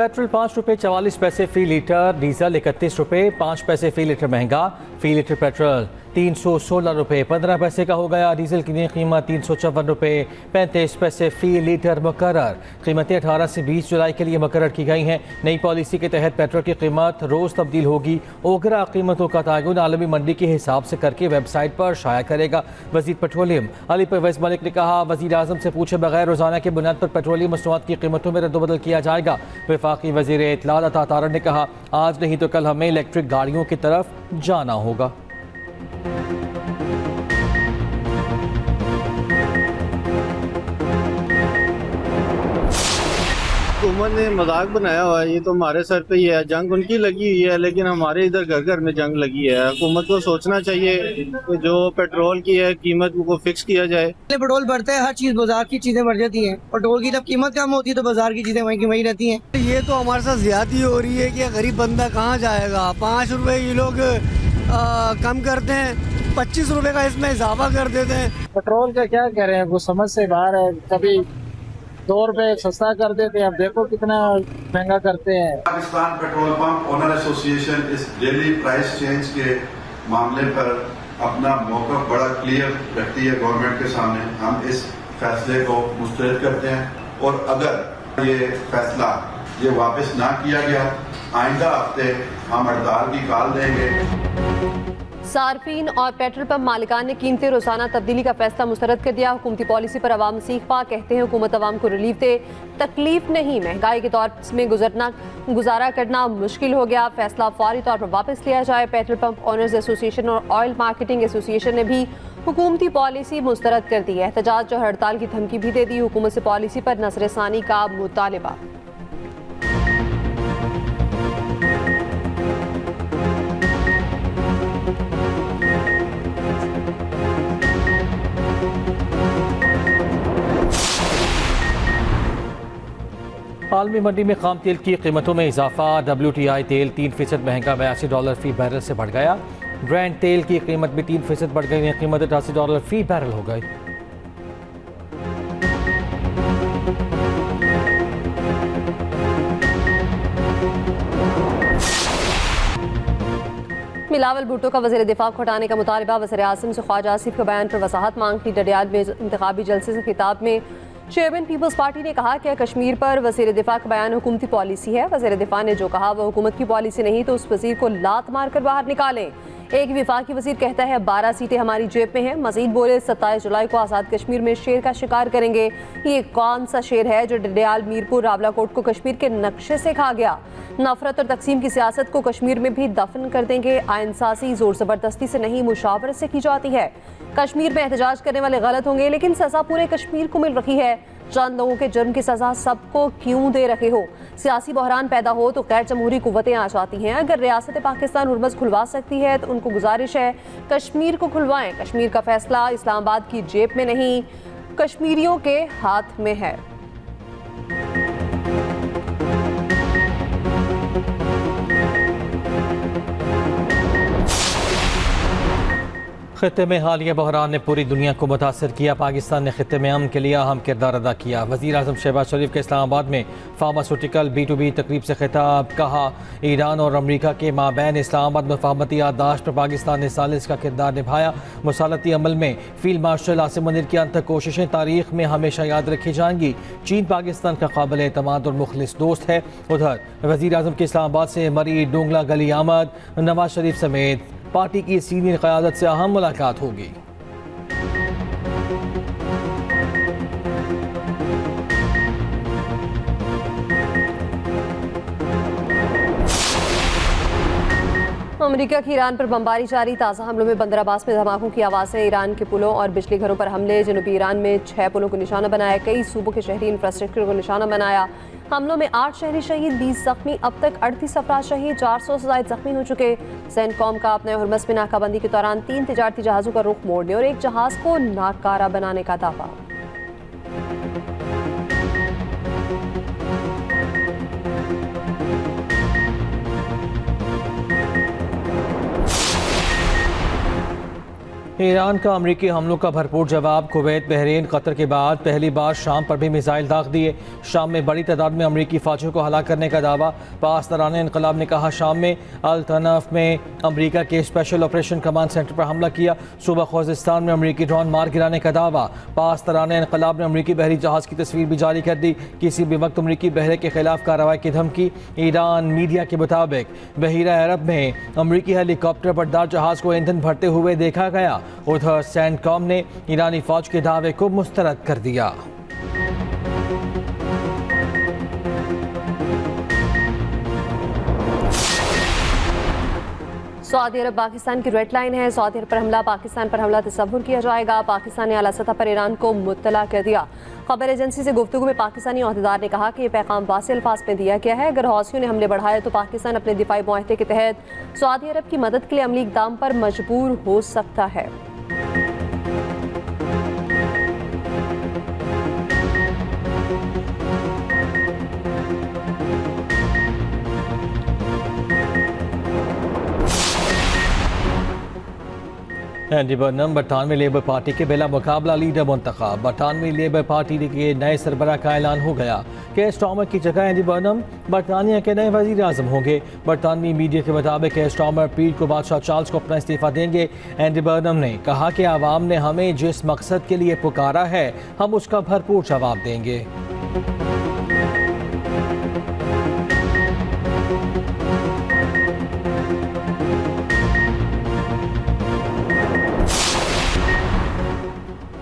Petrol 5 रुपये 44 पैसे फी litre, diesel 31 रुपये 5 पैसे फी लीटर महंगा। फी लीटर पेट्रोल 316 रुपये 15 पैसे का हो गया। डीजल की नई कीमत 354 रुपये 35 पैसे फी लीटर मुकर्रर। कीमतें 18 से 20 जुलाई के लिए मुकर्रर की गई हैं। नई पॉलिसी के तहत पेट्रोल की कीमत रोज़ तब्दील होगी। ओगरा कीमतों का तयन आलमी मंडी के हिसाब से करके वेबसाइट पर शाया करेगा। वज़ीर पेट्रोलियम अली परवेज़ मलिक ने कहा, वज़ीर आज़म से पूछे बगैर रोज़ाना की बुनियाद पर पेट्रोलियम मसनूआत की कीमतों में रद्दबदल किया जाएगा। वफाकी वज़ीर इत्तलात अता तारड़ ने कहा, आज नहीं तो कल हमें इलेक्ट्रिक गाड़ियों की तरफ जाना होगा। हुकूमत ने मजाक बनाया हुआ है, ये तो हमारे सर पे ही है। जंग उनकी लगी हुई है, लेकिन हमारे इधर घर घर में जंग लगी है। हुकूमत को सोचना चाहिए कि जो पेट्रोल की है कीमत को फिक्स किया जाए। पेट्रोल बढ़ता है, हर चीज बाजार की चीजें बढ़ जाती हैं। पेट्रोल की जब कीमत कम होती है तो बाजार की चीजें वहीं की वहीं रहती हैं। ये तो हमारे साथ ज्यादती हो रही है कि गरीब बंदा कहाँ जाएगा। 5 रुपए ये लोग कम करते हैं, 25 रुपए का इसमें इजाफा कर देते हैं। पेट्रोल का क्या कह रहे हैं, वो समझ से बाहर है। कभी 2 रुपए सस्ता कर देते हैं, अब देखो कितना महंगा करते हैं। Pakistan petrol pump owner association इस डेली प्राइस चेंज के मामले पर अपना मौक़िफ़ बड़ा क्लियर रखती है गवर्नमेंट के सामने। हम इस फैसले को मुस्तरद करते हैं और अगर ये फैसला ये वापस ना किया गया, आइंदा हफ्ते हम हड़ताल की कॉल देंगे। सार्फिन और पेट्रोल पंप मालिकान ने कीमतें रोजाना तब्दीली का फैसला मुस्तरद कर दिया। हुकूमती पॉलिसी पर अवाम सीख पा, कहते हैं हुकूमत अवाम को रिलीफ दे, तकलीफ नहीं। महंगाई के दौर में गुजारा करना मुश्किल हो गया, फैसला फौरी तौर पर वापस लिया जाए। पेट्रोल पंप ओनर्स एसोसिएशन और ऑयल मार्केटिंग एसोसिएशन ने भी हुकूमती पॉलिसी मुस्तरद कर दी है। एहतजाज और हड़ताल की धमकी भी दे दी। हुकूमत से पॉलिसी पर नज़रसानी का मुतालिबा। आलमी मंडी में खाम तेल की कीमतों में इजाफा। WTI तेल 3% महंगा $82 फी बैरल से बढ़ गया। ब्रांड तेल की कीमत भी 3% बढ़ गई है। कीमत $88 फी बैरल हो गई। बिलावल भुट्टो का वज़ीर दिफा को हटाने का मुतालबा। वज़ीर आज़म से ख्वाजा आसिफ के बयान पर वजाहत मांगती। डडियाल में इंतखाबी जलसे से खिताब में चेयरमैन पीपल्स पार्टी ने कहा कि कश्मीर पर वज़ीर दिफा का बयान हुकूमती पॉलिसी है। वज़ीर दिफा ने जो कहा वह हुकूमत की पॉलिसी नहीं तो उस वज़ीर को लात मार कर बाहर निकालें। एक विफाकी वज़ीर कहता है 12 सीटें हमारी जेब में हैं। मजीद बोले 27 जुलाई को आज़ाद कश्मीर में शेर का शिकार करेंगे। ये कौन सा शेर है जो डडियाल, मीरपुर, रावलाकोट को कश्मीर के नक्शे से खा गया। नफरत और तकसीम की सियासत को कश्मीर में भी दफन कर देंगे। आइन साज़ी जोर ज़बरदस्ती से नहीं, मुशावरत से की जाती है। कश्मीर में एहतजाज करने वाले गलत होंगे, लेकिन सज़ा पूरे कश्मीर को मिल रही है। चंद लोगों के जुर्म की सज़ा सबको क्यों दे रहे हो। सियासी बहरान पैदा हो तो गैर जमहूरी कुव्वतें आ जाती हैं। अगर रियासत पाकिस्तान हुर्मस खुलवा सकती है तो उनको गुजारिश है कश्मीर को खुलवाएं। कश्मीर का फैसला इस्लामाबाद की जेब में नहीं, कश्मीरियों के हाथ में है। खित्ते में हालिया बहरान ने पूरी दुनिया को मुतासर किया। पाकिस्तान ने खित्ते में अमन के लिए अहम किरदार अदा किया। वज़ीर आज़म शहबाज शरीफ के इस्लामाबाद में फार्मास्यूटिकल B2B तकरीब से खिताब। कहा, ईरान और अमरीका के माबैन इस्लामाबाद में मफाहमती याददाश्त पर पाकिस्तान ने सालिस का किरदार निभाया। मुसालती अमल में फील्ड मार्शल आसिम मुनीर की अंतक कोशिशें तारीख में हमेशा याद रखी जाएंगी। चीन पाकिस्तान का काबिल एतमाद और मुखलिस दोस्त है। उधर वज़ीर आज़म के इस्लामाबाद से मरी डोंगला गली आमद। नवाज शरीफ समेत पार्टी की सीनियर क़यादत से अहम मुलाकात होगी। अमेरिका की ईरान पर बमबारी जारी। ताज़ा हमलों में बंदर अब्बास में धमाकों की आवाज़ है। ईरान के पुलों और बिजली घरों पर हमले। जनूबी ईरान में 6 पुलों को निशाना बनाया। कई सूबों के शहरी इंफ्रास्ट्रक्चर को निशाना बनाया। हमलों में 8 शहरी शहीद, 20 जख्मी। अब तक 38 अफराद शहीद, 400 से ज़ायद जख्मी हो चुके। सैनकॉम का अपने हुर्मस में नाकाबंदी के दौरान 3 तिजारती जहाज़ों का रुख मोड़ने और एक जहाज़ को नाकारा बनाने का दावा। ईरान का अमरीकी हमलों का भरपूर जवाब। कुवैत, बहरीन, कतर के बाद पहली बार शाम पर भी मिसाइल दाग दिए। शाम में बड़ी तादाद में अमरीकी फौजियों को हलाक करने का दावा। पासदारान इनकलाब ने कहा शाम में अल तनफ में अमरीका के स्पेशल ऑपरेशन कमांड सेंटर पर हमला किया। सुबह खोजिस्तान में अमरीकी ड्रोन मार गिराने का दावा। पासदारान इनकलाब ने अमरीकी बहरी जहाज़ की तस्वीर भी जारी कर दी। किसी भी वक्त अमरीकी बहरे के खिलाफ कार्रवाई की धमकी। ईरान मीडिया के मुताबिक बहीरा अरब में अमरीकी हेलीकॉप्टर बरदार जहाज़ को ईंधन भरते हुए देखा गया। उधर सैंडकॉम ने ईरानी फौज के दावे को मुस्तरद कर दिया। सऊदी अरब पाकिस्तान की रेड लाइन है। सऊदी अरब पर हमला, पाकिस्तान पर हमला तस्वुर किया जाएगा। पाकिस्तान ने आला सतह पर ईरान को मुत्तला कर दिया। खबर एजेंसी से गुफ्तगू में पाकिस्तानी ओहदेदार ने कहा कि यह पैगाम वाज़ेह अल्फाज में दिया गया है, अगर हौसियों ने हमले बढ़ाए तो पाकिस्तान अपने दिफाई मुआहदे के तहत सऊदी अरब की मदद के लिए अमली इक़दाम पर मजबूर हो सकता है। एंडी बर्नम 92 लेबर पार्टी के बिला मुकाबला लीडर मुंतखब। 92 लेबर पार्टी के नए सरबराह का ऐलान हो गया। केयर स्टार्मर की जगह एंडी बर्नम बरतानिया के नए वजीर आजम होंगे। बरतानवी मीडिया के मुताबिक केयर स्टार्मर पीर को बादशाह चार्ल्स को अपना इस्तीफा देंगे। एंडी बर्नम ने कहा कि आवाम ने हमें जिस मकसद के लिए पुकारा है हम उसका भरपूर जवाब देंगे।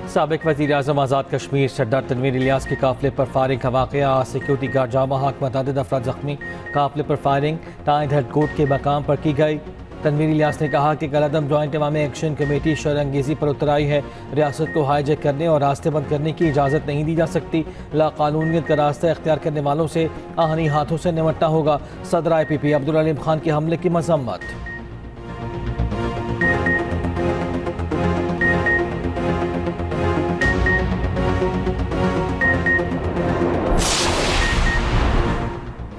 साबिक वज़ीर आज़म आज़ाद कश्मीर सरदार तनवीर इलियास के काफिले पर फायरिंग का वाक़या। सिक्योरिटी गार्ड जामा हक मतअद्दिद अफराद जख्मी। काफिले पर फायरिंग टाइड हेडकोर्ट के मकाम पर की गई। तनवीर इलियास ने कहा कि कलअदम जॉइंट इमामी एक्शन कमेटी शरअंगेज़ी पर उतर आई है। रियासत को हाईजैक करने और रास्ते बंद करने की इजाज़त नहीं दी जा सकती। लाकानूनियत का रास्ता इख्तियार करने वालों से आहनी हाथों से निमटना होगा। सदर IPP अब्दुल अलीम खान के हमले की मजम्मत।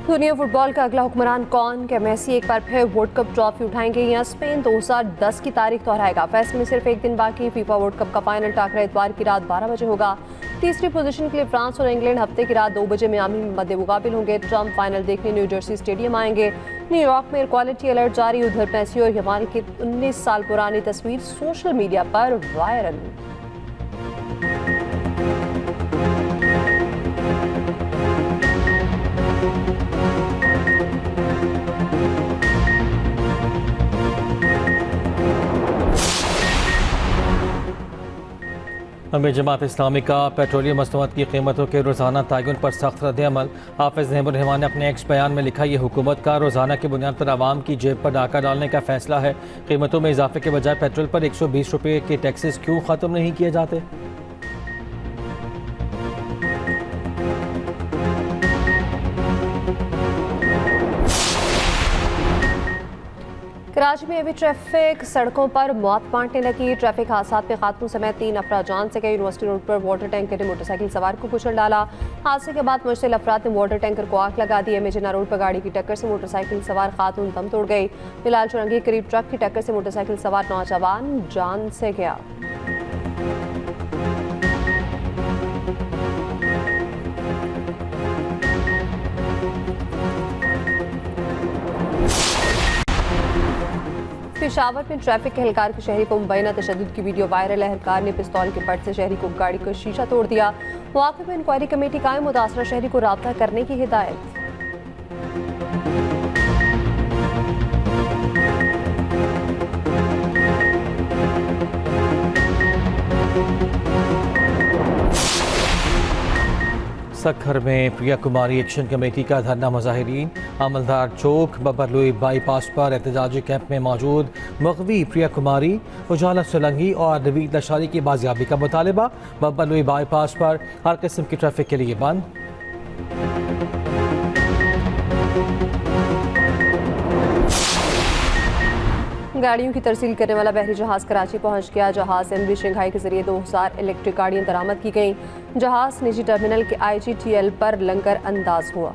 दुनिया फुटबॉल का अगला हुक्मरान कौन? क्या मेसी एक बार फिर वर्ल्ड कप ट्रॉफी उठाएंगे या स्पेन 2010 की तारीख दोहराएगा? फैसले में सिर्फ एक दिन बाकी। फीफा वर्ल्ड कप का फाइनल टाकरा इतवार की रात 12 बजे होगा। तीसरी पोजीशन के लिए फ्रांस और इंग्लैंड हफ्ते की रात 2 बजे मियामी में मद्दे मुकाबिल होंगे। ट्रम्प फाइनल देखने न्यू जर्सी स्टेडियम आएंगे। न्यूयॉर्क में क्वालिटी अलर्ट जारी। उधर मेसी और यमाल की 19 साल पुरानी तस्वीर सोशल मीडिया पर वायरल। अमीर जमात इस्लामी का पेट्रोलियम मसनूआत की कीमतों के रोज़ाना तयन पर सख्त रद्द-ए-अमल। हाफिज़ नेबुर्रहमान ने अपने एक्स बयान में लिखा, यह हुकूमत का रोज़ाना की बुनियाद पर आवाम की जेब पर डाका डालने का फैसला है। कीमतों में इजाफे के बजाय पेट्रोल पर 120 रुपये के टैक्सेस क्यों ख़त्म नहीं किए जाते? कराची में अभी ट्रैफिक सड़कों पर मौत बांटने लगी। ट्रैफिक हादसा में खातून समेत 3 अफराद जान से गए। यूनिवर्सिटी रोड पर वाटर टैंकर ने मोटरसाइकिल सवार को कुचल डाला। हादसे के बाद मुश्तिल अफराद ने वाटर टैंकर को आग लगा दी। मेजना रोड पर गाड़ी की टक्कर से मोटरसाइकिल सवार खातून दम तोड़ गई। बिलाल चौरंगी करीब ट्रक की टक्कर से मोटरसाइकिल सवार नौजवान जान से गया। पेशावर में ट्रैफिक के एहलकार के शहरी को मुबैना तशद्दुद की वीडियो वायरल। एहलकार ने पिस्तौल के फट से शहरी को गाड़ी का शीशा तोड़ दिया। मौके पर इंक्वायरी कमेटी कायम। मुतासरा शहरी को राब्ता करने की हिदायत। सखर में प्रिया कुमारी एक्शन कमेटी का धरना। मुजाहिरीन अमलदार चौक बबरलुई बाईपास पर एहतजाजी कैंप में मौजूद मगवी प्रिया कुमारी, उजाला सोलंकी और नवीद लशारी की बाजियाबी का मुतालबा। बबरलुई बाईपास पर हर किस्म की ट्रैफिक के लिए बंद। गाड़ियों की तरसील करने वाला बहरी जहाज कराची पहुंच गया। जहाज MV शंघाई के जरिए 2000 इलेक्ट्रिक गाड़ियां दरामद की गईं। जहाज निजी टर्मिनल के IGTL पर लंगर अंदाज हुआ।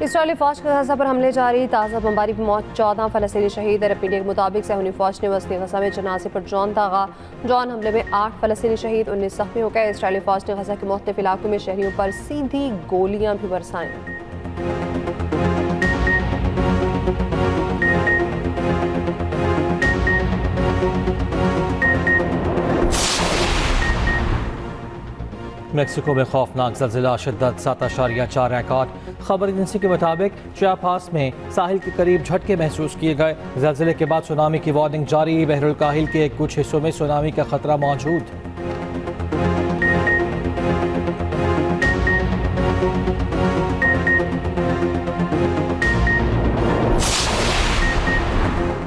इसराइली फौज के गजा पर हमले जारी, ताज़ा बमबारी में मौत 14 फ़लस्तीनी शहीद। अरब मीडिया के मुताबिक सहूनी फौज ने वस्ती गजा में जनाजे पर ड्रोन दागा। ड्रोन हमले में 8 फ़लस्तीनी शहीद, 19 जख्मी हो गए। इसराइली फौज ने गजा के मुख्तलिफ इलाकों में शहरियों पर सीधी गोलियां भी बरसाईं। मेक्सिको में खौफनाक ज़लज़ला, शिद्दत 7.4 रिकॉर्ड। खबर एजेंसी के मुताबिक चियापास में साहिल के करीब झटके महसूस किए गए। ज़लज़ले के बाद सुनामी की वार्निंग जारी। बहरुल काहिल के कुछ हिस्सों में सुनामी का खतरा मौजूद।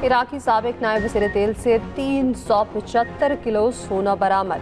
इराकी साबिक नायब वज़ीर तेल से 375 किलो सोना बरामद।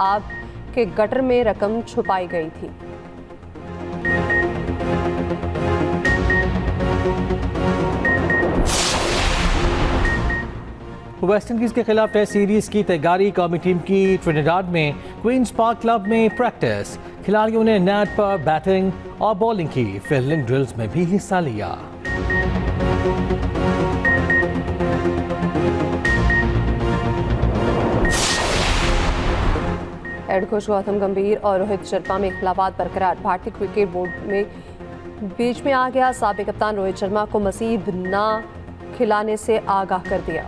आग के गटर में रकम छुपाई गई थी। वेस्ट इंडीज के खिलाफ टेस्ट सीरीज की तैयारी, कौमी टीम की ट्रिनिडाड में क्वींस पार्क क्लब में प्रैक्टिस। खिलाड़ियों ने नेट पर बैटिंग और बॉलिंग की, फील्डिंग ड्रिल्स में भी हिस्सा लिया। हेड कोच गौतम गंभीर और रोहित शर्मा में इख्तिलाफात बरकरार। भारतीय क्रिकेट बोर्ड में बीच में आ गया। साबिक कप्तान रोहित शर्मा को मजीद न खिलाने से आगाह कर दिया।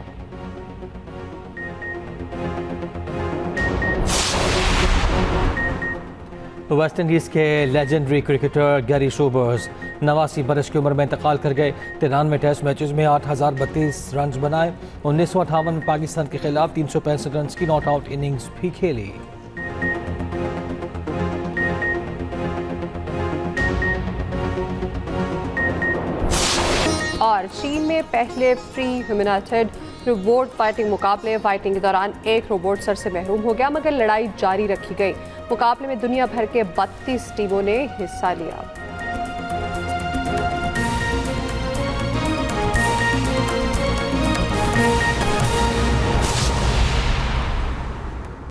वेस्ट इंडीज़ के लेजेंडरी क्रिकेटर गैरी सोबर्स 89 बरस की उम्र में इंतकाल कर गए। 93 टेस्ट मैचेस में 8,032 रन बनाए। 1958 में पाकिस्तान के खिलाफ 365 रन की नॉट आउट इनिंग्स भी खेली। और चीन में पहले फ्री ह्यूमैनिटेड रोबोट फाइटिंग मुकाबले। फाइटिंग के दौरान एक रोबोट सर से महरूम हो गया, मगर लड़ाई जारी रखी गई। मुकाबले में दुनिया भर के 32 टीमों ने हिस्सा लिया।